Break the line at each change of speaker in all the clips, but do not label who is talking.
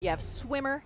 You have Swimmer,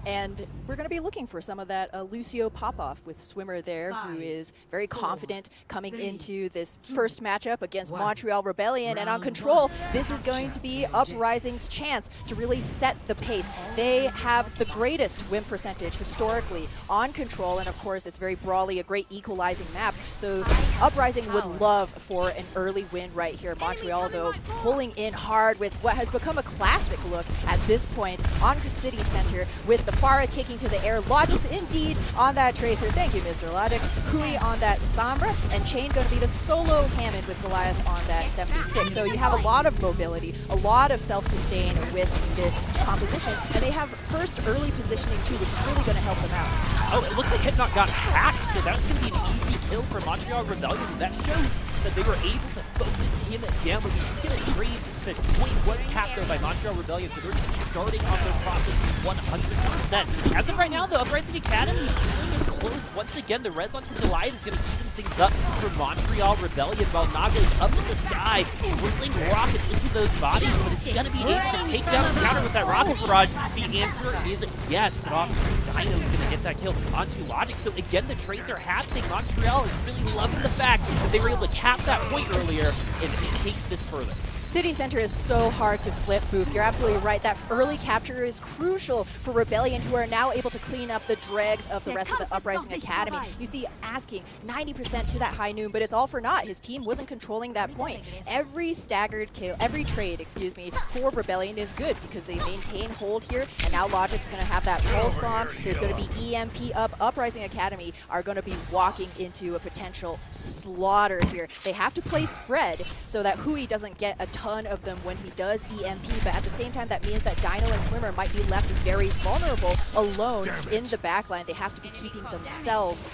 and we're going to be looking for some of that Lucio pop-off with Swimmer there, who is very confident coming into this first matchup against Montreal Rebellion. And on Control, this is going to be Uprising's chance to really set the pace. They have the greatest win percentage historically on Control, and of course, it's very broadly a great equalizing map. So Uprising would love for an early win right here. Montreal, though, pulling in hard with what has become a classic look at this point on City Center, with the Pharah taking to the air. Logic's indeed on that Tracer. Thank you, Mr. Logic. Hui on that Sombra, and Chain going to be the solo Hammond with Goliath on that 76. So you have a lot of mobility, a lot of self-sustain with this composition, and they have first early positioning too, which is really going to help them out.
Oh, it looks like Hitnock got hacked, so that's going to be an easy kill for Montreal Rebellion. That shows that they were able to focus him down. When you get a trade, the point was capped though by Montreal Rebellion, so they're going to be starting on their process 100%. As of right now, the Uprising Academy is pulling in close. Once again, the res onto Goliath is going to even things up for Montreal Rebellion, while Naga is up in the sky, whirling rockets into those bodies. But is he going to be able to take down the counter with that rocket barrage? The answer is yes. But off-screen, Dino is going to get that kill onto Logic. So again, the trades are happening. Montreal is really loving the fact that they were able to cap that point earlier and take this further.
City Center is so hard to flip, Boop. You're absolutely right. That early capture is crucial for Rebellion, who are now able to clean up the dregs of the rest of the Uprising Academy. You see asking 90% to that high noon, but it's all for naught. His team wasn't controlling that point. Every staggered kill, every trade, excuse me, for Rebellion is good because they maintain hold here, and now Logic's going to have that pulse bomb. There's going to be EMP up. Uprising Academy are going to be walking into a potential slaughter here. They have to play spread so that Hui doesn't get a ton of them when he does EMP, but at the same time that means that Dino and Swimmer might be left very vulnerable alone in the backline. They have to be keeping themselves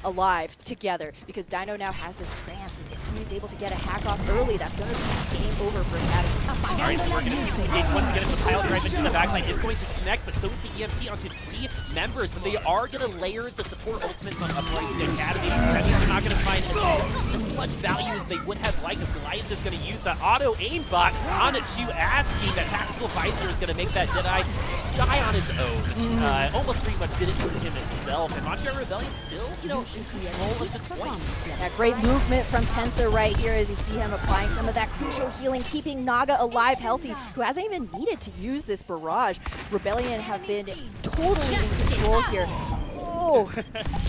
alive together because Dino now has this trance, and if he's able to get a hack off early, that's going to be game over for Academy.
Alright, so we're going to see engage once again as the pilot drive into the backline is going to connect, but so is the EMP onto 3 members, but they are going to layer the support ultimates on Uprising Academy. That means they're not going to find as much value as they would have liked if Goliath is going to use that auto aimbot on Chu, asking that Tactical Visor is going to make that Deadeye die on his own. Almost pretty much did it for him himself, and Montreal Rebellion still, you know, in control at this point.
That great movement from Tensa right here as you see him applying some of that crucial healing, keeping Naga alive, healthy, who hasn't even needed to use this barrage. Rebellion have been totally in control here. Oh.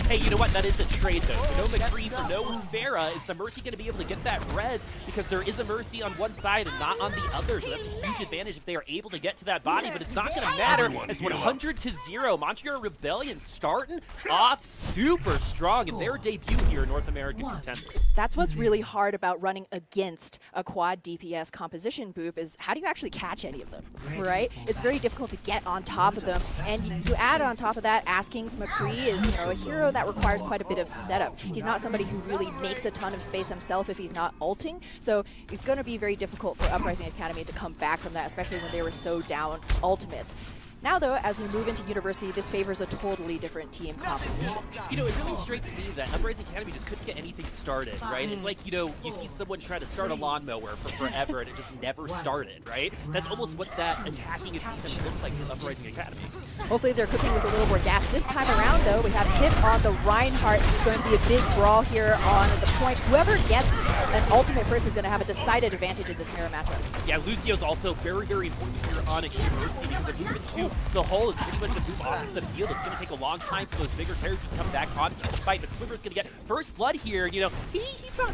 Hey, you know what? That is a trade, though. For no McCree, for no Farah, is the Mercy going to be able to get that res? Because there is a Mercy on one side and not on the other, so that's a huge advantage if they are able to get to that body, but it's not going to matter. It's 100-0. Montreal Rebellion starting off super strong in their debut here in North American Contenders.
That's what's really hard about running against a quad DPS composition, Boop, is how do you actually catch any of them, right? It's very difficult to get on top of them, and you add on top of that, Asking's McCree is, you know, a hero that requires quite a bit of setup. He's not somebody who really makes a ton of space himself if he's not ulting, so it's going to be very difficult for Uprising Academy to come back from that, especially when they were so down ultimates. Now, though, as we move into University, this favors a totally different team composition.
You know, it really strikes me that Uprising Academy just couldn't get anything started, right? It's like, you know, you see someone try to start a lawnmower for forever and it just never started, right? That's almost what that attacking and defense looks like for Uprising Academy.
Hopefully they're cooking with a little more gas. This time around, though, we have hit on the Reinhardt. It's going to be a big brawl here on the point. Whoever gets an ultimate first is going to have a decided advantage in this mirror matchup. Yeah,
Lucio's also very, very important here on a University because the movement to the hole is pretty much a move off of the field. It's going to take a long time for those bigger characters to come back onto the fight, but Swimmer's going to get first blood here. You know, he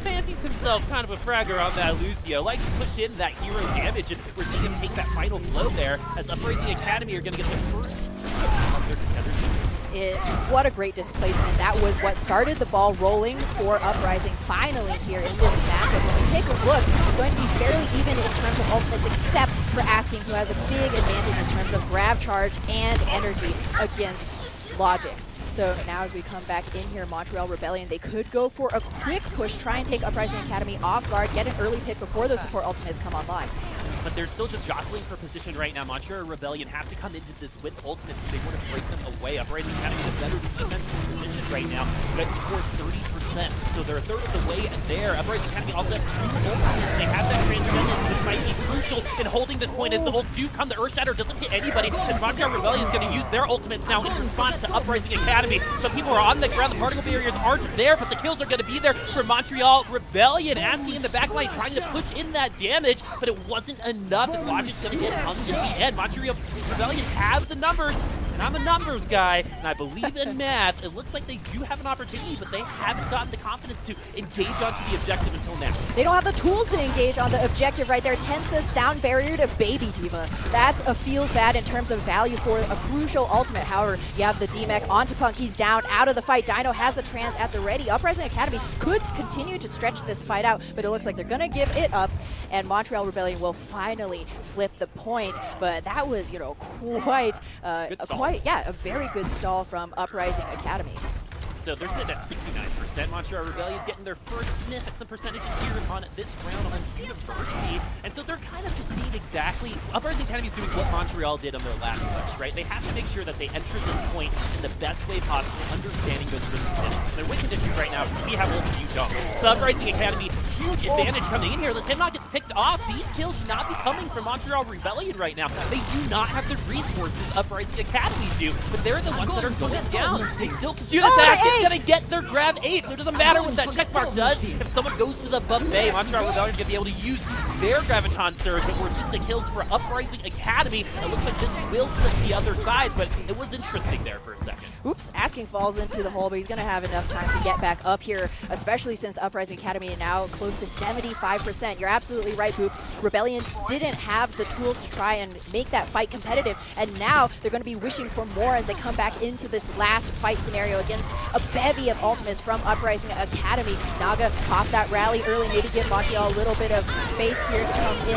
fancies himself kind of a fragger on that Lucio. Likes to push in that hero damage, and we're seeing him take that final blow there as Uprising Academy are going to get the first of their Contenders.
What a great displacement. That was what started the ball rolling for Uprising finally here in this matchup. When we take a look, it's going to be fairly even in terms of ultimates, except for Asking, who has a big advantage in terms of grab charge and energy against Logix. So now as we come back in here, Montreal Rebellion, they could go for a quick push, try and take Uprising Academy off guard, get an early pick before those support ultimates come online.
but they're still just jostling for position right now. Montreal Rebellion have to come into this with ultimates if they want to break them away. Uprising Academy is better defensive position right now, but towards 30%, so they're a third of the way there. Uprising Academy also has 2 ultimates. They have that transcendence, which might be crucial in holding this point as the ults do come. The Earth Shatter doesn't hit anybody, as Montreal Rebellion is going to use their ultimates now in response to Uprising Academy. Some people are on the ground, the particle barriers aren't there, but the kills are going to be there for Montreal Rebellion. Asking in the backline trying to push in that damage, but it wasn't enough, as Watch is going to get pumped at the end. Montreal Rebellion have the numbers, and I'm a numbers guy, and I believe in math. It looks like they do have an opportunity, but they haven't gotten the confidence to engage onto the objective until now.
They don't have the tools to engage on the objective right there. Tensa's sound barrier to Baby Diva. That's a feels bad in terms of value for a crucial ultimate. However, you have the D-Mech onto Punk. He's down, out of the fight. Dino has the trans at the ready. Uprising Academy could continue to stretch this fight out, but it looks like they're going to give it up, and Montreal Rebellion will finally flip the point. But that was, you know, quite a very good stall from Uprising Academy.
So they're sitting at 69%. Montreal Rebellion getting their first sniff at some percentages here on this round on University. And so they're kind of just seeing exactly, Uprising Academy is doing what Montreal did on their last push, right? They have to make sure that they enter this point in the best way possible, understanding those win conditions. Their win conditions right now, we have ults, you don't. So Uprising Academy, huge advantage coming in here. This HamTornado gets picked off. These kills should not be coming from Montreal Rebellion right now. They do not have the resources Uprising Academy do, but they're the ones that are going down. They still can do this action. It's going to get their grab 8, so it doesn't matter what that checkmark does. If someone goes to the buffet, Montreal Rebellion is going to be able to use their Graviton Surge, but we're seeing the kills for Uprising Academy. It looks like this will flip the other side, but it was interesting there for a second.
Oops, Asking falls into the hole, but he's going to have enough time to get back up here, especially since Uprising Academy is now close to 75%. You're absolutely right, Boop. Rebellion didn't have the tools to try and make that fight competitive, and now they're going to be wishing for more as they come back into this last fight scenario against a bevy of ultimates from Uprising Academy. Naga popped that rally early, maybe give Montreal a little bit of space here to come in.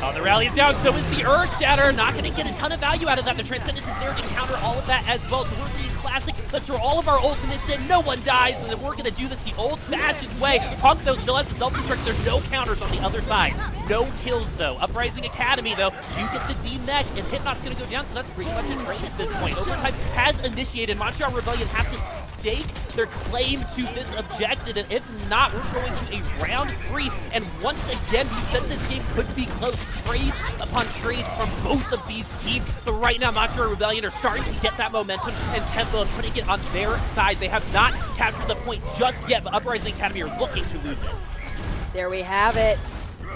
Oh, the rally is down, so is the Earth Shatter. Not going to get a ton of value out of that. The Transcendence is there to counter all of that as well, so we're seeing classic. Let's throw all of our ultimates in, no one dies, and then we're going to do this the old-fashioned way. Punk, though, still has the self-destruct. There's no counters on the other side. No kills, though. Uprising Academy, though, you get the D-Mech, and Hypnot's going to go down, so that's pretty much a trade at this point. Overtime has initiated. Montreal Rebellion have to stake their claim to this objective, and if not, we're going to a round 3, and once again, we said this game could be close. Trades upon trades from both of these teams, but right now, Montreal Rebellion are starting to get that momentum and tempo and putting it on their side. They have not captured the point just yet, but Uprising Academy are looking to lose it.
There we have it.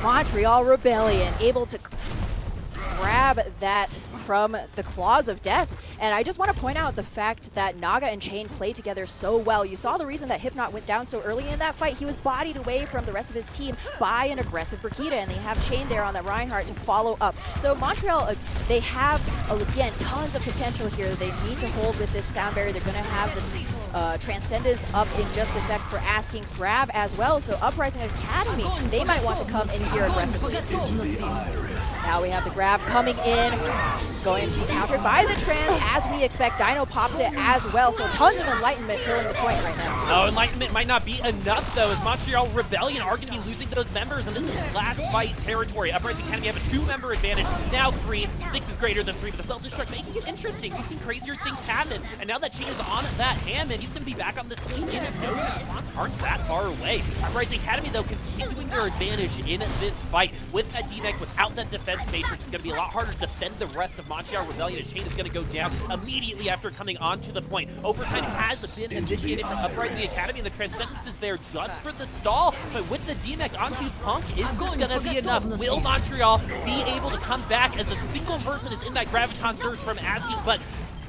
Montreal Rebellion able to grab that from the claws of death. And I just want to point out the fact that Naga and Chain played together so well. You saw the reason that Hypnot went down so early in that fight. He was bodied away from the rest of his team by an aggressive Brikita, and they have Chain there on that Reinhardt to follow up. So Montreal, they have, again, tons of potential here. They need to hold with this sound barrier. They're going to have the Transcendence up in just a sec for Asking's grab as well. So Uprising Academy, they might want to come in here aggressively. Now we have the grab coming in, going to be countered by the trans as we expect. Dino pops it as well, so tons of Enlightenment filling the point right now.
Oh, Enlightenment might not be enough, though, as Montreal Rebellion are going to be losing those members, and this is last fight territory. Uprising Academy have a 2-member advantage, now 3. 6 is greater than 3, but the self-destruct making it interesting. We've seen crazier things happen, and now that Chain is on that Hammond, he's going to be back on this team in if no response aren't that far away. Uprising Academy, though, continuing their advantage in this fight. With that D-Mech, without that defense matrix, it's going to be a lot harder to defend the rest of Montreal Rebellion, as Chain is going to go down immediately after coming onto the point. Overtime has been initiated from Uprising Academy, and the Transcendence is there just for the stall, but with the D-Mech onto Punk, is this going to be enough? Will Montreal be able to come back as a single person is in that Graviton Surge from Asking, but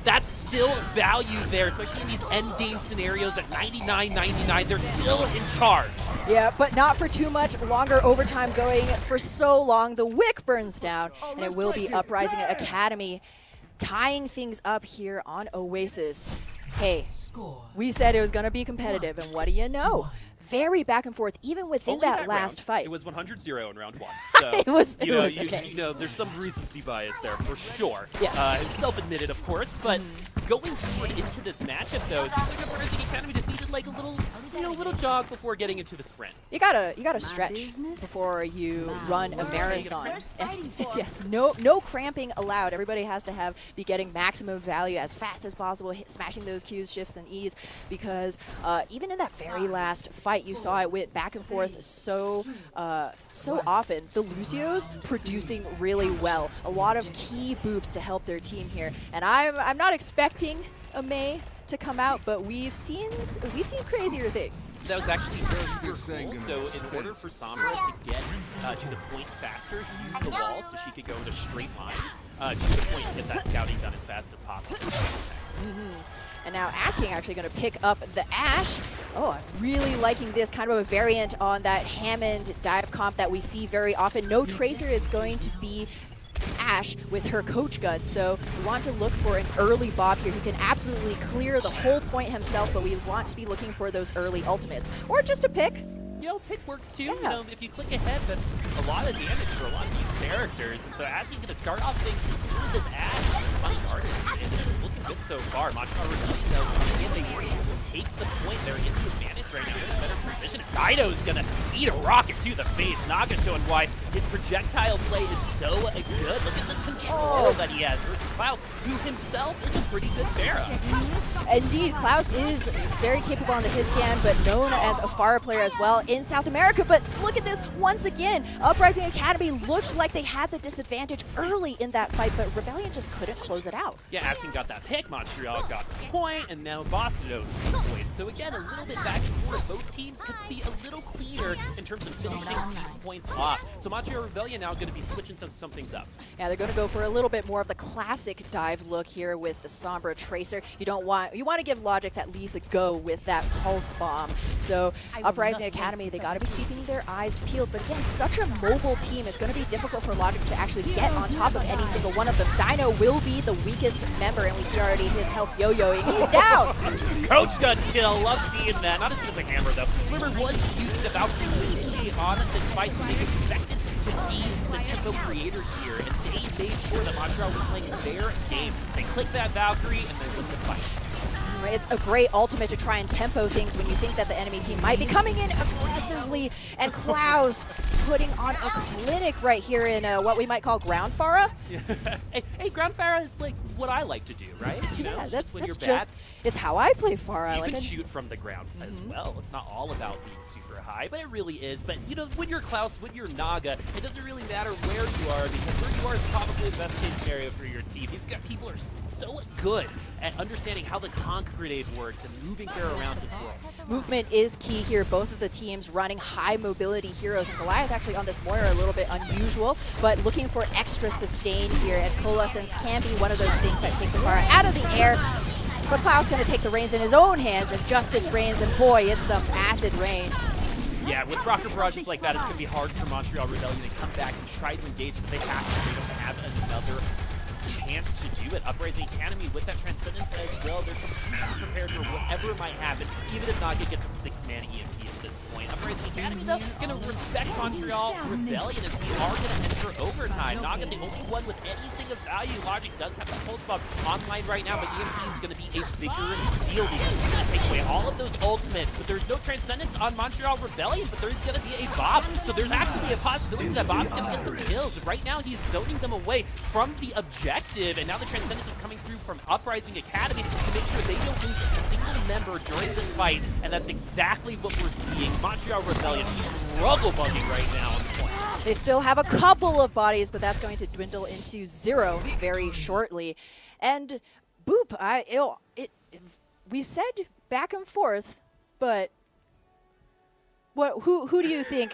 that's still value there, especially in these end-game scenarios at 99-99. They're still in charge.
Yeah, but not for too much longer. Overtime going for so long. The wick burns down, and it will be Uprising Academy tying things up here on Oasis. Hey, we said it was going to be competitive, and what do you know? Very back and forth, even within that last fight.
It was 100-0 in round 1. So,
it was okay.
You know, there's some recency bias there for sure.
Yes.
Self-admitted, of course, but going forward into this matchup, though, it seems like Uprising Academy just needed like a little, little jog before getting into the sprint.
You gotta stretch before you run a marathon. Yes, no cramping allowed. Everybody has to be getting maximum value as fast as possible, smashing those Qs, shifts, and Es, because even in that very last fight, you saw it went back and forth so often. The Lucios producing really well. A lot of key boops to help their team here, and I'm not expecting a Mei to come out, but we've seen crazier things.
That was actually very cool. So in order for Sombra to get to the point faster, he used the wall so she could go in a straight line to the point and get that scouting done as fast as possible.
And now Asking actually going to pick up the Ashe. Oh, I'm really liking this, kind of a variant on that Hammond dive comp that we see very often. No Tracer, it's going to be Ashe with her coach gun. So we want to look for an early Bob here who can absolutely clear the whole point himself, but we want to be looking for those early ultimates. Or just a pick.
Pick works too. Yeah. If you click ahead, that's a lot of damage for a lot of these characters. And so Ashley's going to start off things with this Ashe, funny artists, and it's looking good so far. Montreal Rebellion, though, they were able to take the point. They're in the advantage right now. They're in a better position. Dido's going to eat a rocket to the face. Naga showing why his projectile play is so good. Look at this control that he has versus Klaus, who himself is a pretty good Pharah.
Indeed, Klaus is very capable on the hit scan, but known as a Pharah player as well in South America. But look at this once again. Uprising Academy looked like they had the disadvantage early in that fight, but Rebellion just couldn't close it out.
Yeah, Asking got that pick, Montreal got the point, and now Boston owns the point. So again, a little bit back and forth. Both teams could be a little cleaner in terms of finishing these points off. So Montreal Rebellion now going to be switching some things up.
Yeah, they're going to go for a little bit more of the classic dive look here with the Sombra Tracer. You want to give Logix at least a go with that pulse bomb. So Uprising Academy, they got to be keeping their eyes peeled. But again, such a mobile team, it's going to be difficult for Logix to actually get on top of any single one of them. Dino will be the weakest member, and we see already his health yo-yoing. He's down!
Coach gun kill, love seeing that. Not as good as a hammer though. Swimmer was using the Valkyrie on this fight, so they expected to be the tempo creators here, and they made sure that Montreal was playing their game. They clicked that Valkyrie, and they win the fight.
It's a great ultimate to try and tempo things when you think that the enemy team might be coming in aggressively, and Klaus putting on a clinic right here in what we might call ground Pharah.
Hey, ground Pharah is like what I like to do, right?
That's it's how I play Pharah.
You can shoot from the ground as well. It's not all about being super high, but it really is. But when you're Klaus, when you're Naga, it doesn't really matter where you are, because where you are is probably the best case scenario for your team. These people are so good at understanding how the conk grenade works and moving there around this world.
Movement is key here. Both of the teams running high mobility heroes, and Goliath actually on this Moira a little bit unusual, but looking for extra sustain here, and Coalescence can be one of those things that takes the Pharah out of the air. But Klaus going to take the reins in his own hands, and Justice reigns, and boy, it's some acid rain.
Yeah, with rocket barrages like that, it's going to be hard for Montreal Rebellion to come back and try to engage, but they have to. They don't have another chance to do it. Uprising Academy with that Transcendence as well, they're completely prepared for whatever might happen, even if Naga gets a 6-man EMP at this point. Uprising Academy, though, going to respect Montreal Rebellion as we are going to enter overtime. Naga, the only one with anything of value. Logix does have that pulse bomb online right now, but EMP is going to be a bigger deal because it's going to take away all of those ultimates. But there's no Transcendence on Montreal Rebellion, but there's going to be a Bob. So there's actually a possibility that Bob's going to get some kills. Right now, he's zoning them away from the objective, and now the Transcendence is coming through from Uprising Academy to make sure they don't lose a single member during this fight, and that's exactly what we're seeing. Montreal Rebellion struggle bugging right now on the point.
They still have a couple of bodies, but that's going to dwindle into 0 very shortly. And Boop, we said back and forth, but who do you think?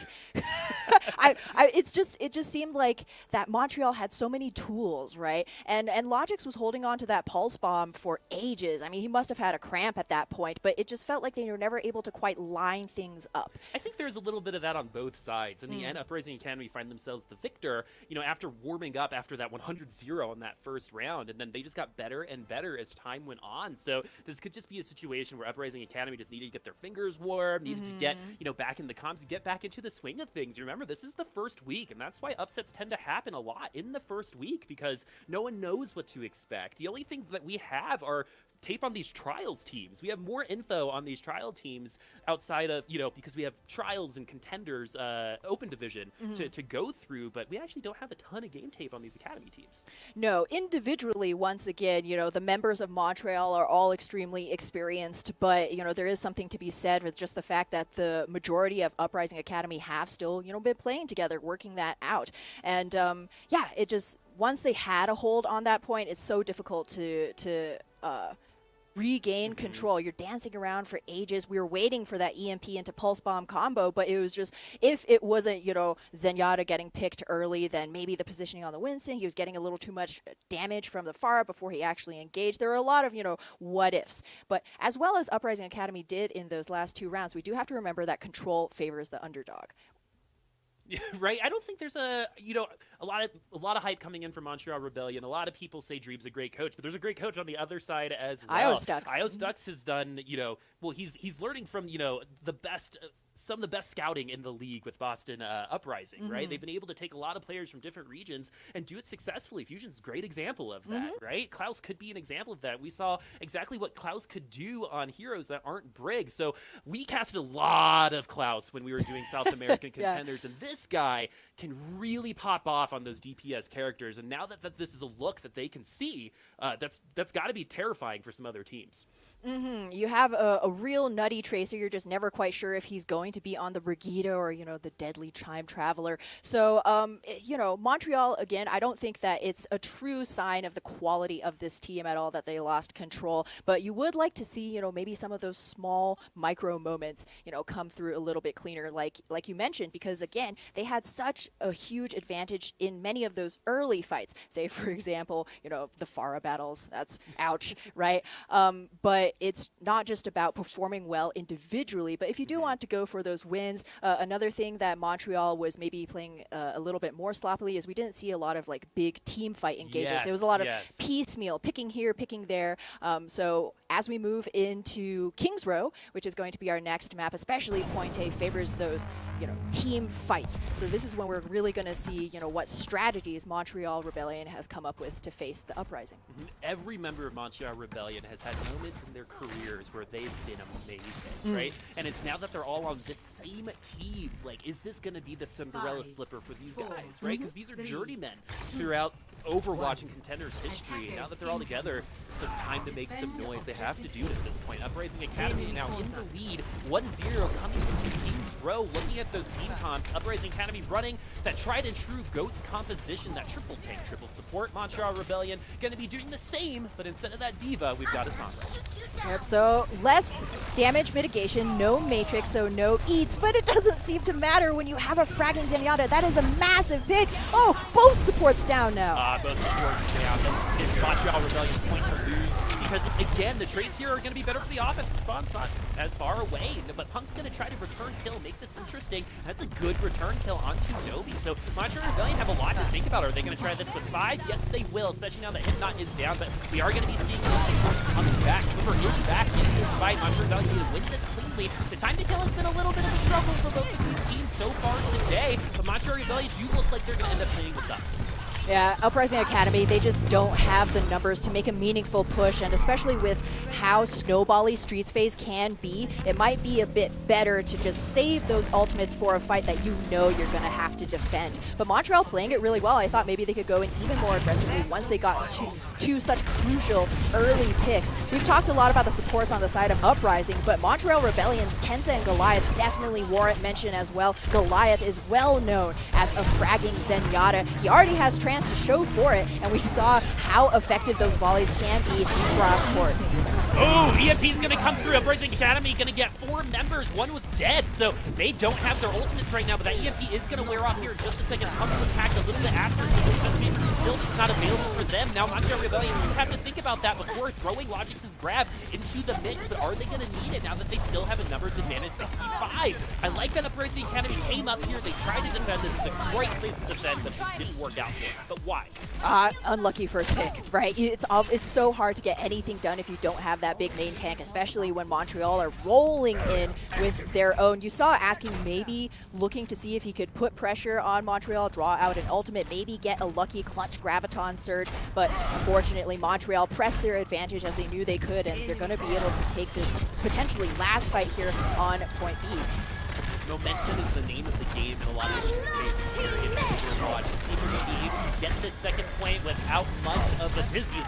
It just seemed like that Montreal had so many tools, right? And Logix was holding on to that pulse bomb for ages. I mean, he must have had a cramp at that point, but it just felt like they were never able to quite line things up.
I think there's a little bit of that on both sides. In the end, Uprising Academy find themselves the victor, after warming up after that 100-0 in that first round, and then they just got better and better as time went on. So this could just be a situation where Uprising Academy just needed to get their fingers warm, needed to get, back in the comms, get back into the swing of things. You remember this is the first week, and that's why upsets tend to happen a lot in the first week, because no one knows what to expect. The only thing that we have are tape on these trials teams. We have more info on these trial teams outside of, because we have trials and contenders, open division to go through, but we actually don't have a ton of game tape on these academy teams.
No, individually, once again, the members of Montreal are all extremely experienced, but, there is something to be said with just the fact that the majority of Uprising Academy have still, been playing together, working that out. And, yeah, it just, once they had a hold on that point, it's so difficult to regain control. You're dancing around for ages. We were waiting for that EMP into Pulse Bomb combo, but it was just, if it wasn't, Zenyatta getting picked early, then maybe the positioning on the Winston, he was getting a little too much damage from the Pharah before he actually engaged. There are a lot of, what ifs. But as well as Uprising Academy did in those last 2 rounds, we do have to remember that control favors the underdog.
Right? I don't think there's a lot of hype coming in from Montreal Rebellion. A lot of people say Dreeb's a great coach, but there's a great coach on the other side as well. IOStux has done, well, he's learning from, the best some of the best scouting in the league with Boston Uprising, right? They've been able to take a lot of players from different regions and do it successfully. Fusion's a great example of that, right? Klaus could be an example of that. We saw exactly what Klaus could do on heroes that aren't Brig. So we casted a lot of Klaus when we were doing South American Contenders, and this guy can really pop off on those DPS characters. And now that this is a look that they can see, that's got to be terrifying for some other teams.
You have a real nutty Tracer. You're just never quite sure if he's going to be on the Brigitte or, the deadly Time Traveler. So, Montreal, again, I don't think that it's a true sign of the quality of this team at all that they lost control. But you would like to see, maybe some of those small micro moments, come through a little bit cleaner, like you mentioned, because, again, they had such a huge advantage in many of those early fights. Say, for example, the Pharah battles. That's ouch, right? But it's not just about performing well individually, but if you do want to go for those wins, another thing that Montreal was maybe playing a little bit more sloppily is we didn't see a lot of big team fight engages. It was a lot of piecemeal, picking here, picking there. So as we move into King's Row, which is going to be our next map, especially Point A favors those, team fights. So this is when we're really going to see, what strategies Montreal Rebellion has come up with to face the Uprising.
Every member of Montreal Rebellion has had moments in their careers where they've been amazing, right? And it's now that they're all on the same team. Is this going to be the Cinderella slipper for these guys, right? Because these are journeymen throughout Overwatch and Contenders history. And now that they're all together, it's time to make some noise. They have to do it at this point. Uprising Academy now in the lead, 1-0 coming into King's Row. Looking at those team comps, Uprising Academy running that tried and true GOATS composition, that triple tank, triple support. Montreal Rebellion going to be doing the same, but instead of that diva, we've got a Sombra.
Yep, so less damage mitigation, no Matrix, so no eats, but it doesn't seem to matter when you have a fragging Zenyatta. That is a massive pick. Oh, both supports down now.
Both supports down. That's Montreal Rebellion's point to lose, because again, the trades here are going to be better for the offense. The spawn's not as far away, but Punk's going to try to return kill, make this interesting. That's a good return kill onto Nobi. So Montreal Rebellion have a lot to think about. Are they going to try this with 5? Yes, they will, especially now that Hypnot is down, but we are going to be seeing those supports coming back. Swimmer is back in this fight. Montreal Rebellion need to win this cleanly. The time to kill has been a little bit of a struggle for both of these teams so far today, but Montreal Rebellion do look like they're going to end up cleaning this up.
Yeah, Uprising Academy, they just don't have the numbers to make a meaningful push, and especially with how snowbally Streets phase can be, it might be a bit better to just save those ultimates for a fight that you're going to have to defend. But Montreal playing it really well. I thought maybe they could go in even more aggressively once they got two such crucial early picks. We've talked a lot about the supports on the side of Uprising, but Montreal Rebellion's Tensa and Goliath definitely warrant mention as well. Goliath is well known as a fragging Zenyatta. He already has to show for it, and we saw how effective those volleys can be cross-court.
Oh, EMP's going to come through. Uprising Academy going to get 4 members. 1 was dead, so they don't have their ultimates right now, but that EMP is going to wear off here in just a second. Pump was hacked a little bit after, so it's still not available for them. Now Montreal Rebellion have to think about that before throwing Logix's grab into the mix, but are they going to need it now that they still have a numbers advantage 65? I like that Uprising Academy came up here. They tried to defend this. It's a great place to defend, but it just didn't work out for them. But why?
Unlucky first pick, right? It's so hard to get anything done if you don't have that big main tank, especially when Montreal are rolling in with their own. You saw Asking maybe looking to see if he could put pressure on Montreal, draw out an ultimate, maybe get a lucky clutch Graviton surge, but unfortunately Montreal pressed their advantage as they knew they could, and they're going to be able to take this potentially last fight here on point B.
Momentum is the name of the game in a lot of different phases here in Overwatch. It seems to be able to get this second point without much of a dizzy.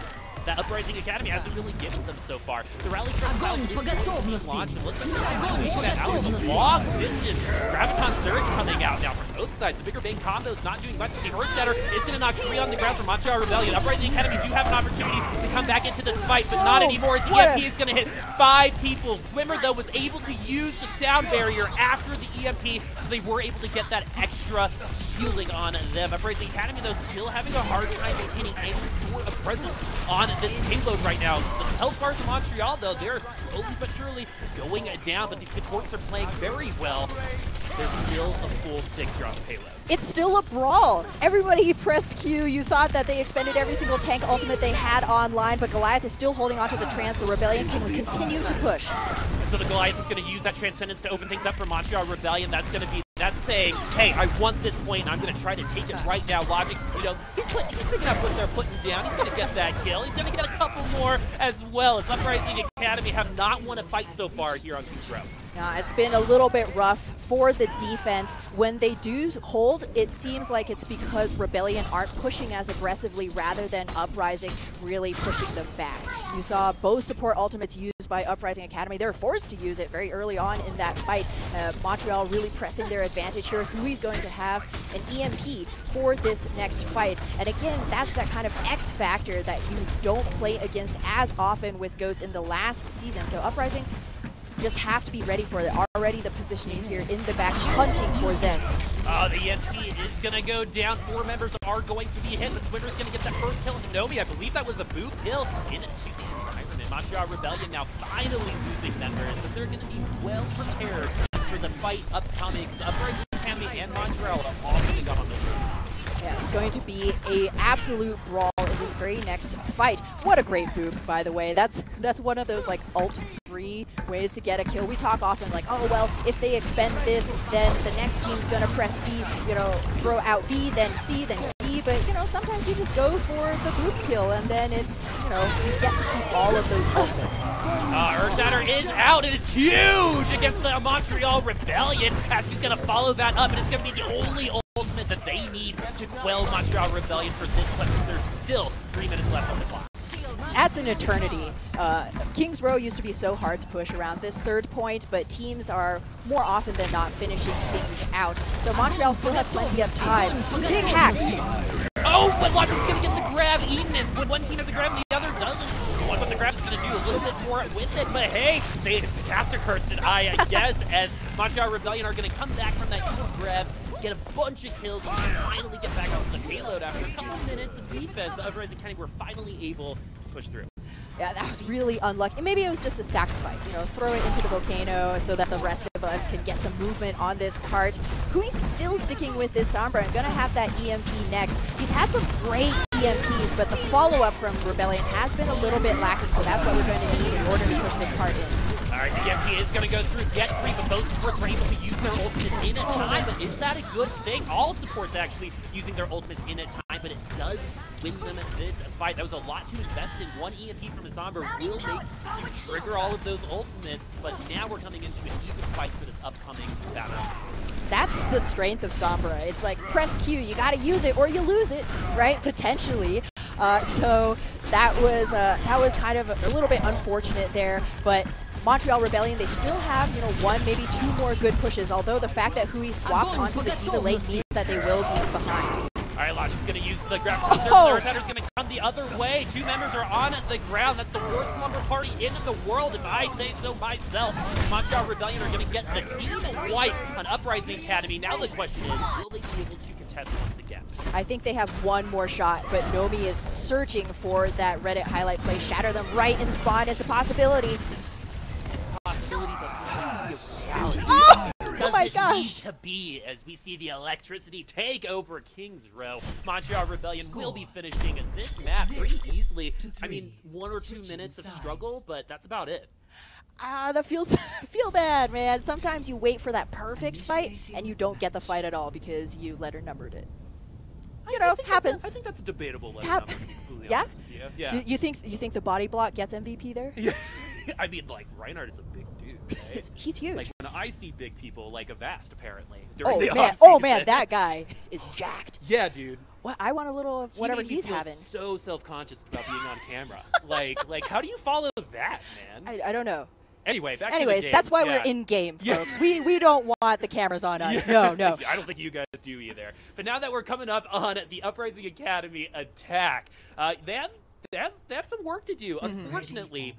That Uprising Academy hasn't really given them so far. The rally from Cloud is launched, and looks like that out of long distance. Graviton Surge coming out now from both sides. The bigger bang combo is not doing much. The Earth Shatter is going to knock 3 on the ground for Montreal Rebellion. Uprising Academy do have an opportunity to come back into this fight, but not anymore. As the EMP is going to hit 5 people. Swimmer, though, was able to use the sound barrier after the EMP, so they were able to get that extra shielding on them. Uprising Academy, though, still having a hard time maintaining any sort of presence on this payload right now. The health bars of Montreal, though, they're slowly but surely going down, but these supports are playing very well. There's still a full 6 drop payload.
It's still a brawl. Everybody pressed Q. You thought that they expended every single tank ultimate they had online, but Goliath is still holding onto the trance, so Rebellion can continue to push.
And so the Goliath is going to use that Transcendence to open things up for Montreal Rebellion. That's going to be saying, hey, I want this point, and I'm going to try to take it right now. Logic, you know, he's picking up what they're putting down. He's going to get that kill. He's going to get a couple more as well, as Uprising Academy have not won a fight so far here on King's Row.
It's been a little bit rough for the defense. When they do hold, it seems like it's because Rebellion aren't pushing as aggressively rather than Uprising really pushing them back. You saw both support ultimates used by Uprising Academy. They were forced to use it very early on in that fight. Montreal really pressing their advantage here. Hui's going to have an EMP for this next fight. And again, that's that kind of X factor that you don't play against as often with GOATs in the last season. So Uprising just have to be ready for it. Already the positioning here in the back, hunting for Zens.
The EMP is going to go down. 4 members are going to be hit. The Swimmer is going to get that first kill on Nomi. I believe that was a boot kill into the environment. Montreal Rebellion now finally losing members, but they're going to be well prepared for the fight upcoming. So Uprising Academy and Montreal are all going to go on this road.
Yeah, it's going to be an absolute brawl in this very next fight. What a great boop, by the way. That's one of those like ult 3 ways to get a kill. We talk often like, oh well, if they expend this, then the next team's gonna press B, you know, throw out B, then C, then D. But you know, sometimes you just go for the boop kill, and then it's, you know, you get to keep all of those ultimates.
Earth Shatter is out, and it's huge against the Montreal Rebellion. As he's gonna follow that up, and it's gonna be the only ultimate that they need to quell Montreal Rebellion for this clip. There's still 3 minutes left on the clock.
That's an eternity. King's Row used to be so hard to push around this 3rd point, but teams are more often than not finishing things out. So Montreal still have plenty of time. Big hacks.
Oh, but Logic's going to get the grab eaten, and when one team has a grab and the other doesn't, what the grab's going to do a little bit more with it. But hey, they caster cursed it, I guess, as Montreal Rebellion are going to come back from that grab, get a bunch of kills, and finally get back on the payload after a couple minutes of defense. Uprising Academy were finally able to push through.
Yeah, that was really unlucky. Maybe it was just a sacrifice, you know, throw it into the volcano so that the rest of us can get some movement on this cart. Hui's still sticking with this Sombra and gonna have that EMP next. He's had some great EMPs, but the follow-up from Rebellion has been a little bit lacking, so that's what we're going to need in order to push this cart in.
Alright, the EMP is going to go through Get Free, but both supports were able to use their ultimates in time. But is that a good thing? All supports actually using their ultimates in time, but it does win them this fight. That was a lot to invest in. One EMP from the Sombra will make you trigger all of those ultimates, but now we're coming into an even fight for this upcoming battle.
That's the strength of Sombra. It's like, press Q, you gotta use it or you lose it, right? Potentially. So that was kind of a little bit unfortunate there, but Montreal Rebellion, they still have, you know, 1, maybe 2 more good pushes, although the fact that Hui swaps onto the D.Va late means that they will be behind.
Alright, Logic's going to use the grab from the Earth Shatter's going to come the other way. 2 members are on the ground. That's the worst slumber party in the world, if I say so myself. Montreal Rebellion are going to get the team wipe on Uprising Academy. Now the question is, will they be able to contest once again?
I think they have 1 more shot, but Nomi is searching for that Reddit highlight play. Shatter them right in spawn. It's a possibility. Oh my gosh.
Needs to be, as we see the electricity take over Kings Row. Montreal Rebellion will be finishing this map pretty easily. I mean, 1 or 2 minutes of struggle, but that's about it.
That feel bad, man. Sometimes you wait for that perfect fight and you don't get the fight at all because you letter numbered it. You know, happens.
I think that's a debatable letter number, to be completely
yeah?
honest with you. Yeah.
You think the body block gets MVP there?
Yeah. I mean, like, Reinhardt is a big dude, right?
He's huge.
Like, when I see big people like Avast, apparently.
Oh man, that guy is jacked.
Yeah, dude.
What, I want a little of whatever he's having.
So self-conscious about being on camera. like, how do you follow that, man?
I don't know.
Anyway, back
Anyways,
to the game.
that's why we're in game, folks. We don't want the cameras on us. No.
I don't think you guys do either. But now that we're coming up on the Uprising Academy attack, they have some work to do. Unfortunately,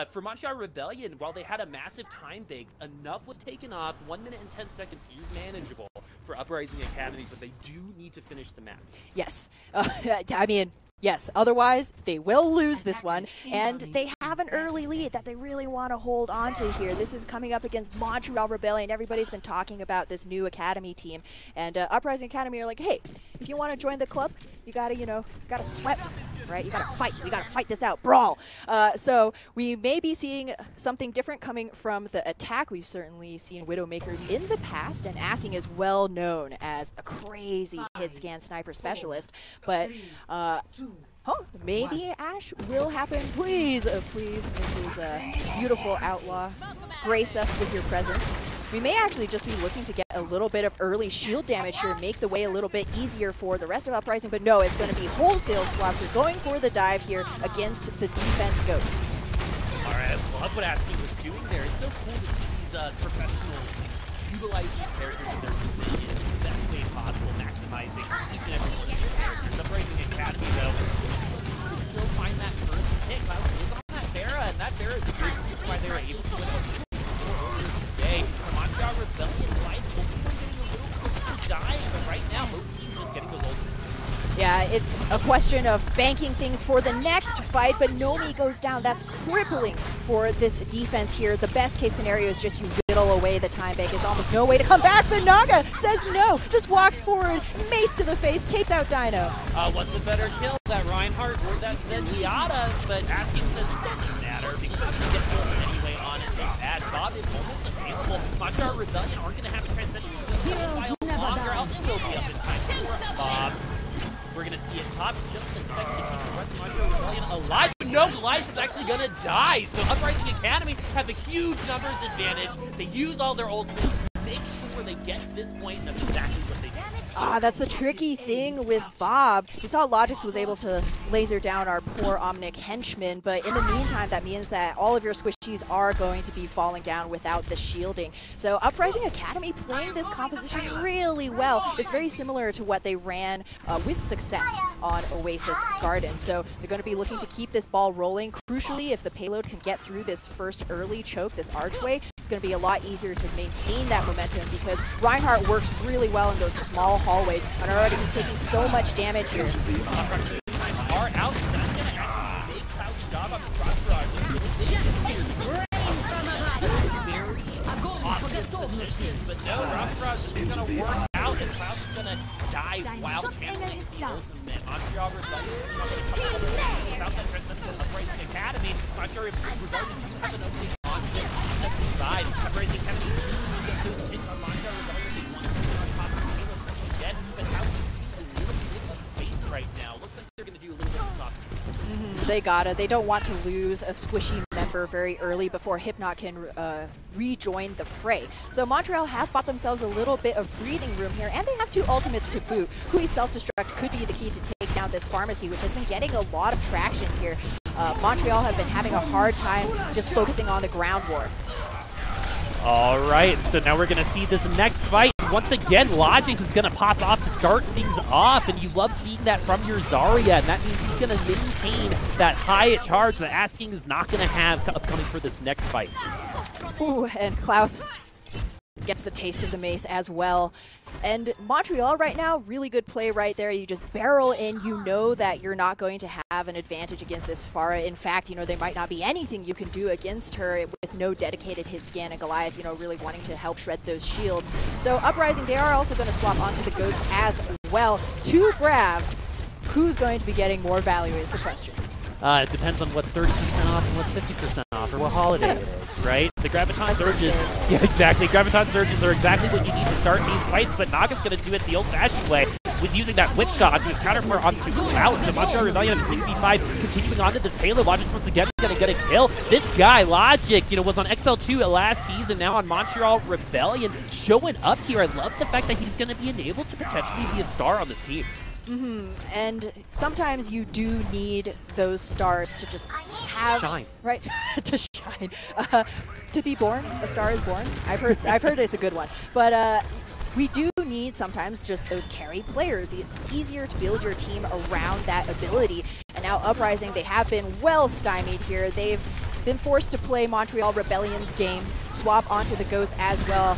for Montreal Rebellion, while they had a massive time bank, enough was taken off. 1 minute and 10 seconds is manageable for Uprising Academy, but they do need to finish the match.
Yes. I mean, yes, otherwise they will lose this one, and they have an early lead that they really want to hold on to here. This is coming up against Montreal Rebellion. Everybody's been talking about this new Academy team, and Uprising Academy are like, hey, if you want to join the club, you gotta, gotta sweat, right? You gotta fight. We gotta fight this out, brawl. So we may be seeing something different coming from the attack. We've certainly seen Widowmakers in the past, and Asking is well known as a crazy hit scan sniper specialist, but maybe Ash will happen. Please, Mrs. Beautiful Outlaw, grace us with your presence. We may actually just be looking to get a little bit of early shield damage here, make the way a little bit easier for the rest of Uprising, but no, it's going to be wholesale swaps. We're going for the dive here against the defense goats.
All right, I love what Asking was doing there. It's so cool to see these professionals utilize these characters in their ability in the best way possible, maximizing each and every one of their characters. Uprising Academy, though, still find that first hit. Klaus is on that Vera, and that Vera is a good reason why they were able to win it earlier today. The Montreal Rebellion might hopefully getting a little close to dying, but right now, both teams just getting those ultimates.
Yeah, it's a question of banking things for the next fight, but Nomi goes down. That's crippling for this defense here. The best case scenario is just you whittle away the time bank. There's almost no way to come back, but Naga says no, just walks forward, mace to the face, takes out Dino.
What's the better kill, that Reinhardt or that Zenyatta? But Asking says it doesn't matter because you get killed anyway on it. Bad Bob is almost available. Montreal Rebellion aren't going to have a transition for a while longer. It will be up in time for Bob. We're going to see it pop just a second to keep the rest of Montreal Rebellion alive. But no, Goliath is actually going to die. So Uprising Academy have a huge numbers advantage. They use all their ultimates to make sure they get to this point, and that's exactly what they do.
That's the tricky thing with Bob. You saw Logix was able to laser down our poor Omnic henchman, but in the meantime, that means that all of your squishies are going to be falling down without the shielding. So Uprising Academy playing this composition really well. It's very similar to what they ran with success on Oasis Garden. So they're going to be looking to keep this ball rolling. Crucially, if the payload can get through this first early choke, this archway, it's going to be a lot easier to maintain that momentum because Reinhardt works really well in those small hallways, and already he's taking so much damage here.
Are out. That's going to actually make Klaus' job on the Rockfrog. Very obvious position, but no, Rockfrog is going to work out, and Klaus is going to die while channeling the ultimate. Montreal Rebellion without that transcendence of Uprising Academy. Montreal Rebellion do have an opening on the side. Uprising Academy get those hits on Montreal Rebellion. They want to be on top of the table again, but how do you see a little bit of space right now? Looks like they're going to do a little bit of softening.
They gotta. They don't want to lose a squishy member very early before Hypnot can rejoin the fray. So Montreal have bought themselves a little bit of breathing room here, and they have 2 ultimates to boot. Hui's self-destruct could be the key to take down this pharmacy, which has been getting a lot of traction here. Montreal have been having a hard time just focusing on the ground war.
All right, so now we're going to see this next fight. Once again, Logix is going to pop off to start things off, and you love seeing that from your Zarya, and that means he's going to maintain that high charge that Asking is not going to have upcoming for this next fight.
Ooh, and Klaus gets the taste of the mace as well. And Montreal right now, really good play right there. You just barrel in, you know that you're not going to have an advantage against this Pharah. In fact, you know, there might not be anything you can do against her with no dedicated hit scan, and Goliath, you know, really wanting to help shred those shields. So Uprising, they are also going to swap onto the goats as well. 2 grabs. Who's going to be getting more value is the question.
It depends on what's 30% off and what's 50% off, or what holiday it is, right? The Graviton Surges, yeah, exactly. Graviton Surges are exactly what you need to start these fights, but Naga's going to do it the old-fashioned way, with using that whip shot onto his counterpart onto Alice. So Montreal Rebellion at 65, continuing on to this payload. Logix once again going to get a kill. This guy, Logix, you know, was on XL2 last season, now on Montreal Rebellion, showing up here. I love the fact that he's going to be enabled to potentially be a star on this team.
And sometimes you do need those stars to just have
shine,
right? To shine, to be born. A star is born. I've heard it's a good one. But we do need sometimes just those carry players. It's easier to build your team around that ability. And now Uprising, they have been well stymied here. They've been forced to play Montreal Rebellion's game, swap onto the goats as well.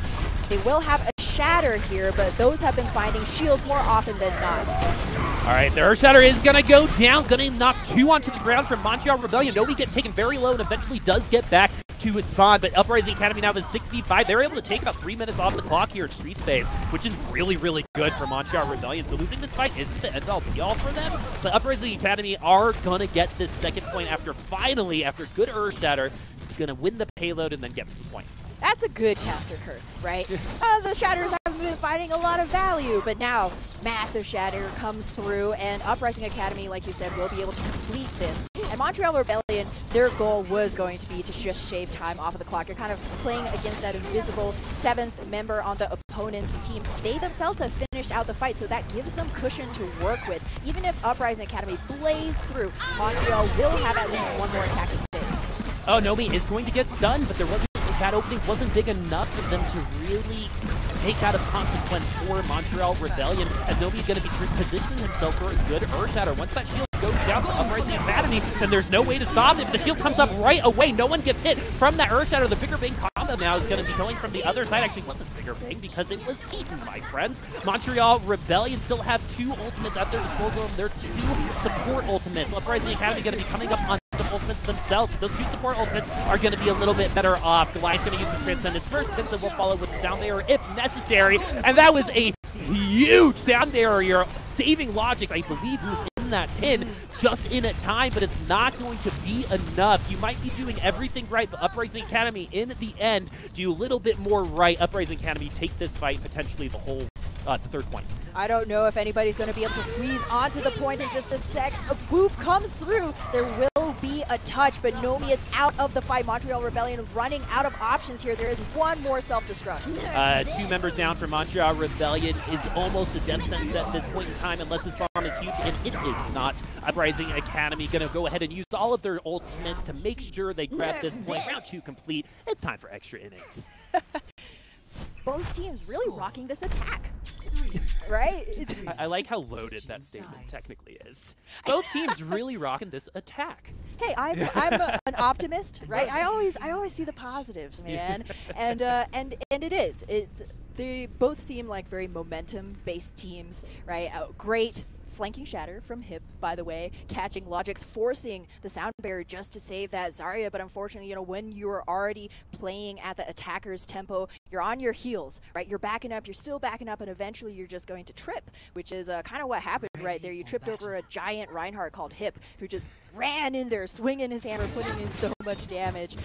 They will have a Shatter here, but those have been finding shields more often than not.
All right, the Earth Shatter is going to go down, going to knock 2 onto the ground from Montreal Rebellion. Nobi get taken very low and eventually does get back to his spawn, but Uprising Academy now is 6v5. They're able to take about 3 minutes off the clock here at Street Space, which is really, really good for Montreal Rebellion. So losing this fight isn't the end-all be-all for them, but Uprising Academy are going to get this second point after good Earth Shatter, going to win the payload and then get the point.
That's a good caster curse, right? The Shatters haven't been finding a lot of value, but now massive Shatter comes through, and Uprising Academy, like you said, will be able to complete this. And Montreal Rebellion, their goal was going to be to just shave time off of the clock. You're kind of playing against that invisible 7th member on the opponent's team. They themselves have finished out the fight, so that gives them cushion to work with. Even if Uprising Academy blaze through, Montreal will have at least one more attacking phase.
Oh, Nobi is going to get stunned, but that opening wasn't big enough for them to really take out of consequence for Montreal Rebellion, as Nobi is going to be positioning himself for a good Earth Shatter. Once that shield goes down to Uprising Academy, then there's no way to stop it. If the shield comes up right away, no one gets hit from that Earth Shatter. The Bigger Bang combo now is going to be going from the other side. Actually, it wasn't Bigger Bang because it was eaten, my friends. Montreal Rebellion still have 2 ultimates at their disposal. Their 2 support ultimates. Uprising Academy going to be coming up on some ultimates themselves. Those 2 support ultimates are going to be a little bit better off. Goliath's going to use the Transcendence first, Vincent will follow with the Sound Barrier if necessary. And that was a huge Sound Barrier, saving Logix, I believe, who's in that pin just in a time, but it's not going to be enough. You might be doing everything right, but Uprising Academy, in the end, do a little bit more right. Uprising Academy take this fight, potentially the whole the 3rd point.
I don't know if anybody's going to be able to squeeze onto the point in just a sec. A Boop comes through. There will be a touch, but Nomi is out of the fight. Montreal Rebellion running out of options here. There is one more self-destruct.
2 members down from Montreal Rebellion is almost a death sentence at this point in time, unless this bomb is huge, and it is not. Uprising Academy going to go ahead and use all of their ultimates to make sure they grab this point. Round 2 complete. It's time for extra innings.
Both teams really rocking this attack, right?
I like how loaded that statement technically is. Both teams really rocking this attack.
Hey, I'm an optimist, right? I always see the positives, man. And it is. They both seem like very momentum-based teams, right? Great flanking Shatter from Hip, by the way, catching Logix, forcing the Sound Barrier just to save that Zarya, but unfortunately, you know, when you're already playing at the attacker's tempo, you're on your heels, right? You're backing up, you're still backing up, and eventually you're just going to trip, which is kind of what happened right there. You tripped over a giant Reinhardt called Hip, who just ran in there, swinging his hammer, putting in so much damage.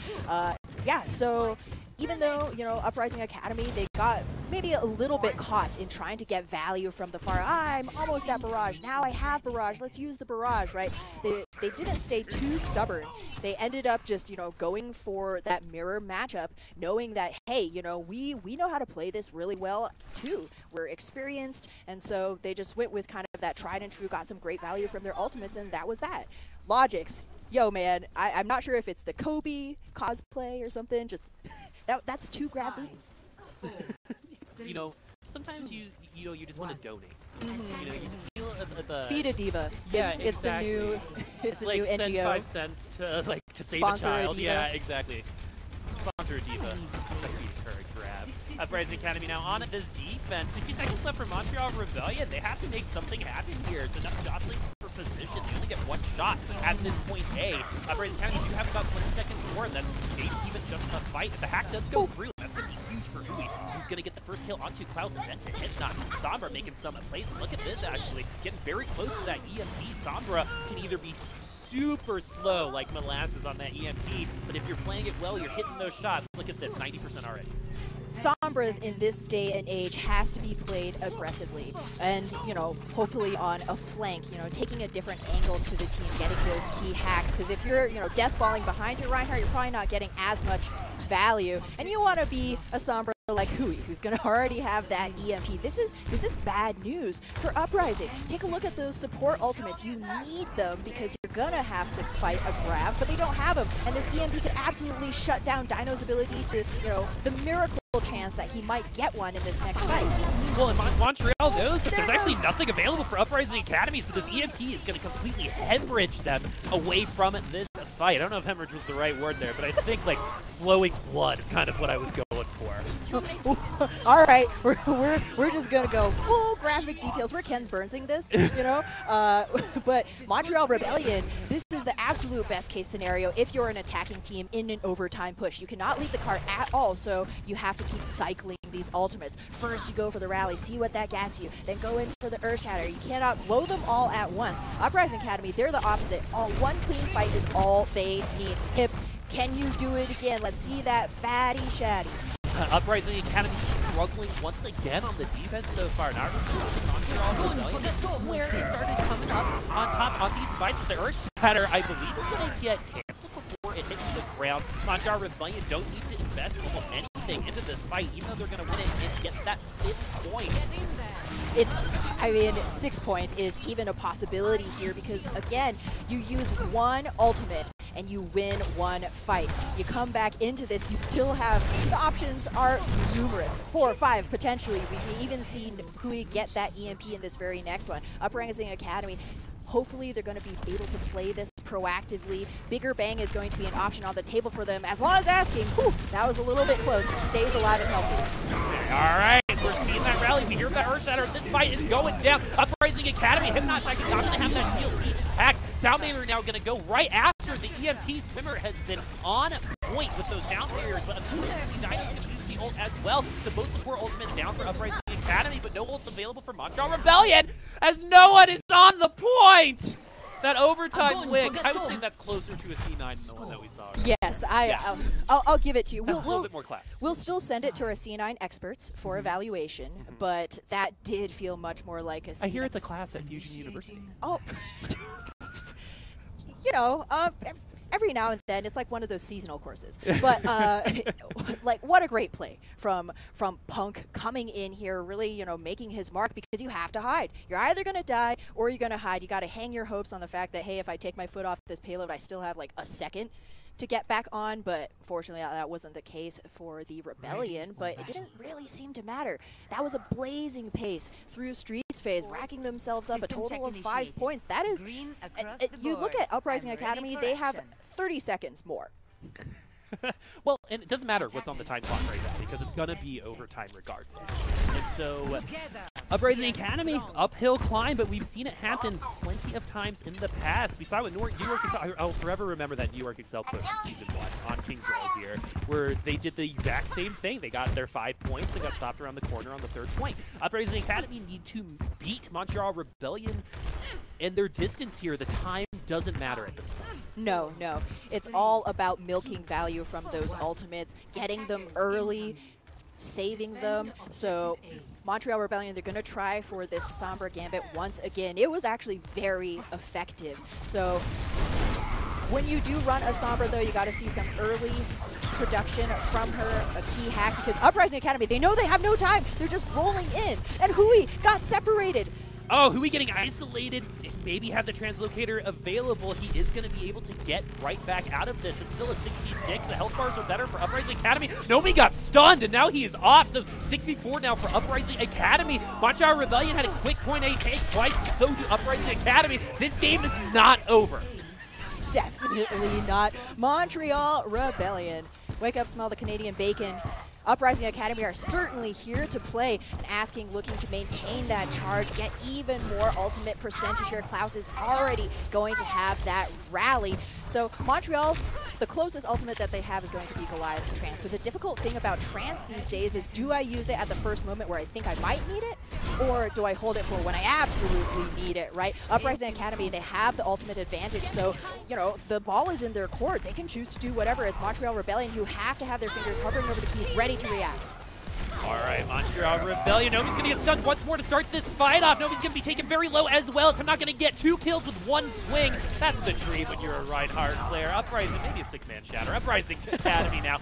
Yeah, so even though, you know, Uprising Academy, they got maybe a little bit caught in trying to get value from the far. I'm almost at Barrage. Now I have Barrage. Let's use the Barrage, right? They didn't stay too stubborn. They ended up just, you know, going for that mirror matchup, knowing that, hey, you know, we know how to play this really well, too. We're experienced, and so they just went with kind of that tried and true, got some great value from their ultimates, and that was that. Logix, yo, man, I'm not sure if it's the Kobe cosplay or something, just... That's 2 grabs in.
You know, sometimes you just want to donate. You know, you just feel the
Feed a Diva.
Yeah,
it's
exactly.
the new
like
NGO.
Send 5 cents to save a
Sponsor
child.
a diva.
Yeah, exactly. sponsor Diva. Grab. Uprising Academy now on at this defense. 60 seconds left for Montreal Rebellion. They have to make something happen here. It's enough jostling for position. They only get one shot at this point A. Uprising Academy do have about 20 seconds more, and that's maybe even just enough fight. If the hack does go through, that's going to be huge for Hui, who's going to get the first kill onto Klaus and then to Headshot. Sombra making some plays. Look at this, actually. Getting very close to that EMP. Sombra can either be super slow like molasses on that EMP, but if you're playing it well, you're hitting those shots. Look at this, 90% already.
Sombra in this day and age has to be played aggressively and, you know, hopefully on a flank, you know, taking a different angle to the team, getting those key hacks, because if you're, you know, deathballing behind your Reinhardt, you're probably not getting as much value, and you want to be a Sombra like Hui, who's going to already have that EMP. This is bad news for Uprising. Take a look at those support ultimates. You need them because you're going to have to fight a grab, but they don't have them. And this EMP could absolutely shut down Dino's ability to, you know, the miracle chance that he might get one in this next fight.
Well, and Montreal knows that there's actually nothing available for Uprising Academy, so this EMP is going to completely hemorrhage them away from this fight. I don't know if hemorrhage was the right word there, but I think, like, flowing blood is kind of what I was going for.
All right, we're just gonna go full graphic details. We're Ken's Burnsing this, you know. But Montreal Rebellion, this is the absolute best case scenario if you're an attacking team in an overtime push. You cannot leave the cart at all, so you have to keep cycling these ultimates. First, you go for the rally, see what that gets you. Then go in for the Earth Shatter. You cannot blow them all at once. Uprising Academy, they're the opposite. One clean fight is all they need. Hip, can you do it again? Let's see that fatty shatty.
Uprising Academy struggling once again on the defense so far. Now Montreal Rebellion, this is where they started coming up on top on these fights. The Earth Shatter, I believe, is going to get canceled before it hits the ground. Montreal Rebellion don't need to invest almost anything into this fight, even though they're going to win it and get that 5th point.
I mean, 6 point is even a possibility here because, again, you use one ultimate and you win one fight. You come back into this, you still have, the options are numerous. 4 or 5 potentially. We may even see Hui get that EMP in this very next one. Uprising Academy, hopefully they're going to be able to play this proactively. Bigger Bang is going to be an option on the table for them, as long as asking. Whew, that was a little bit close. Stays alive and healthy.
All right, we're seeing that rally. We hear that Earth Shatter. This fight is going down. Uprising Academy, Hypnotize not going to have that DLC hacked. Soundmaker now going to go right after the EMP. Swimmer has been on point with those down barriers, but unfortunately, Dino's going to use the ult as well. So both support ultimates down for Uprising Academy, but no ults available for Montreal Rebellion, as no one is on the point. That overtime lick, I would say that's closer to a C9 than the one that we saw.
Yes, I'll give it to you.
That's a little bit more class.
We'll still send it to our C9 experts for evaluation, but that did feel much more like a C9.
I hear it's a class at Fusion University.
Oh, you know, every now and then, it's like one of those seasonal courses. But like, what a great play from Punk coming in here, really, you know, making his mark, because you have to hide. You're either going to die or you're going to hide. You got to hang your hopes on the fact that, hey, if I take my foot off this payload, I still have like a second to get back on. But fortunately, that wasn't the case for the Rebellion, but it didn't really seem to matter. That was a blazing pace through Streets phase, racking themselves up a total of 5 points. That is, you look at Uprising Academy, they have 30 seconds more.
Well, and it doesn't matter what's on the time clock right now, because it's going to be overtime regardless. And so, Uprising Academy, uphill climb, but we've seen it happen plenty of times in the past. We saw it with New York Excel. I'll forever remember that New York Excel push in Season 1 on Kings Row here, where they did the exact same thing. They got their 5 points and got stopped around the corner on the 3rd point. Uprising Academy need to beat Montreal Rebellion, and their distance here, the time doesn't matter at this point.
No, no. It's all about milking value from those ultimates, getting them early, saving them. So Montreal Rebellion, they're going to try for this Sombra Gambit once again. It was actually very effective. So when you do run a Sombra, though, you got to see some early production from her, a key hack, because Uprising Academy, they know they have no time. They're just rolling in. And Hui got separated.
Oh, Hui getting isolated. Maybe have the translocator available. He is going to be able to get right back out of this. It's still a 6v6. The health bars are better for Uprising Academy. Nobody got stunned, and now he is off. So 6v4 now for Uprising Academy. Montreal Rebellion had a quick .8 take twice, so do Uprising Academy. This game is not over.
Definitely not. Montreal Rebellion. Wake up, smell the Canadian bacon. Uprising Academy are certainly here to play and asking, looking to maintain that charge, get even more ultimate percentage here. Klaus is already going to have that rally. So Montreal, the closest ultimate that they have is going to be Goliath's Trance. But the difficult thing about Trance these days is, do I use it at the first moment where I think I might need it? Or do I hold it for when I absolutely need it, right? Uprising Academy, they have the ultimate advantage. So, you know, the ball is in their court. They can choose to do whatever. It's Montreal Rebellion who have to have their fingers hovering over the keys, ready to react.
All right, Montreal Rebellion. Nobody's going to get stunned once more to start this fight off. Nobody's going to be taken very low as well, so I'm not going to get 2 kills with 1 swing. That's the dream when you're a Reinhardt player. Uprising, maybe a 6-man shatter. Uprising Academy now.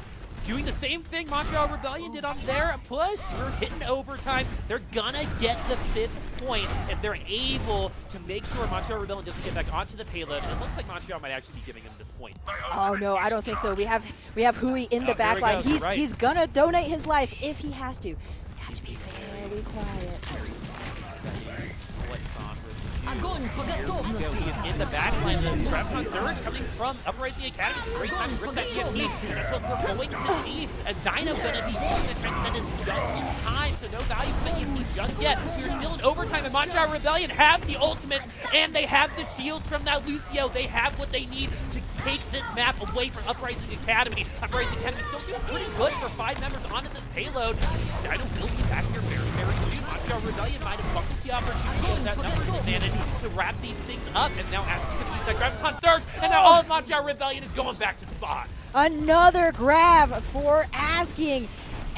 Doing the same thing Montreal Rebellion did on their push. We're hitting overtime. They're gonna get the 5th point if they're able to make sure Montreal Rebellion doesn't get back onto the payload. And it looks like Montreal might actually be giving them this point.
Oh no, I don't think so. We have Hui in the back line. He's gonna donate his life if he has to. You have to be very quiet.
He's in the back line. The Commentators coming from Uprising Academy. Great time to rip that EMP. And that's what we're going to see, as Dino's going to be doing the Transcendence just in time. So no value for the EMP just yet. We're still in overtime, and Montreal Rebellion have the ultimates, and they have the shields from that Lucio. They have what they need to take this map away from Uprising Academy. Uprising Academy still doing pretty good for 5 members onto this payload. Dino will be back here very, very soon. Montreal Rebellion might have bucked the opportunity of that numbers advantage to wrap these things up, and now asking to use that Graviton Surge, and now all of Montreal Rebellion is going back to spot.
Another grab for asking.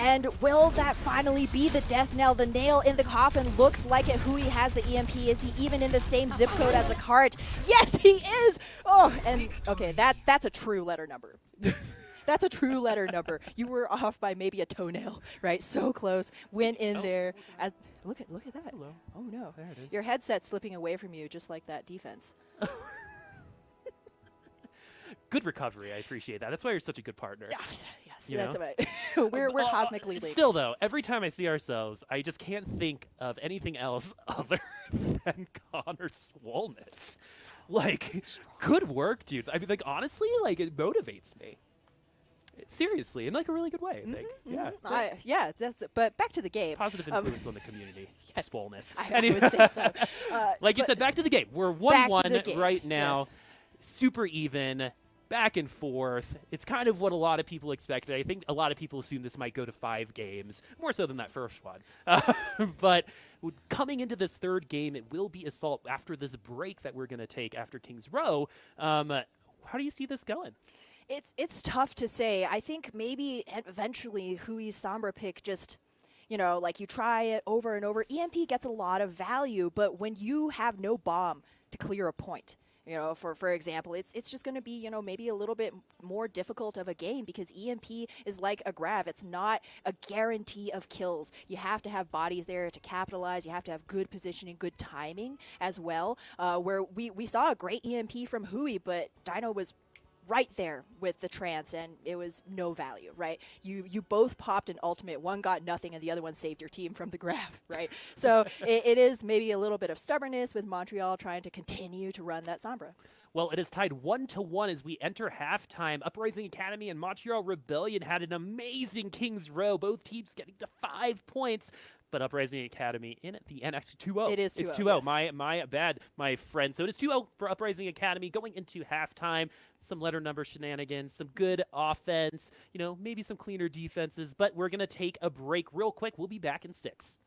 And will that finally be the death knell? The nail in the coffin looks like it. Hui has the EMP. Is he even in the same zip code as the cart? Yes, he is! Oh, and okay, that's a true letter number. That's a true letter number. You were off by maybe a toenail, right? So close. Went in there. Look at that.
Hello.
Oh no.
There it is.
Your headset's slipping away from you just like that defense.
Good recovery. I appreciate that. That's why you're such a good partner.
Yes, that's right. We're cosmically linked.
Still, though, every time I see ourselves, I just can't think of anything else other than Connor's swollenness. Like, good work, dude. I mean, like, honestly, like, it motivates me. Seriously, in like a really good way, I think. Yeah.
But back to the game.
Positive influence on the community.
Yes,
swollenness.
I would say so.
Like you said, back to the game. We're 1-1 right now.
Yes.
Super even. Back and forth. It's kind of what a lot of people expected. I think a lot of people assumed this might go to 5 games, more so than that first one. But coming into this 3rd game, it will be Assault after this break that we're going to take after King's Row. How do you see this going?
It's tough to say. I think maybe eventually Hui's Sombra pick just, you know, like you try it over and over. EMP gets a lot of value, but when you have no bomb to clear a point, you know, for example, it's just going to be, you know, maybe a little bit more difficult of a game because EMP is like a grav. It's not a guarantee of kills. You have to have bodies there to capitalize. You have to have good positioning, good timing as well. Where we saw a great EMP from Hui, but Dino was right there with the trance, and it was no value, right? You both popped an ultimate. One got nothing, and the other one saved your team from the grab, right? So it is maybe a little bit of stubbornness with Montreal trying to continue to run that Sombra.
Well, it is tied 1-1 as we enter halftime. Uprising Academy and Montreal Rebellion had an amazing King's Row. Both teams getting to 5 points. But Uprising Academy in at the end, actually 2-0.
It is 2-0.
It's 2-0. Yes. My bad, my friend. So it is 2-0 for Uprising Academy going into halftime. Some letter number shenanigans, some good offense, you know, maybe some cleaner defenses. But we're going to take a break real quick. We'll be back in 6.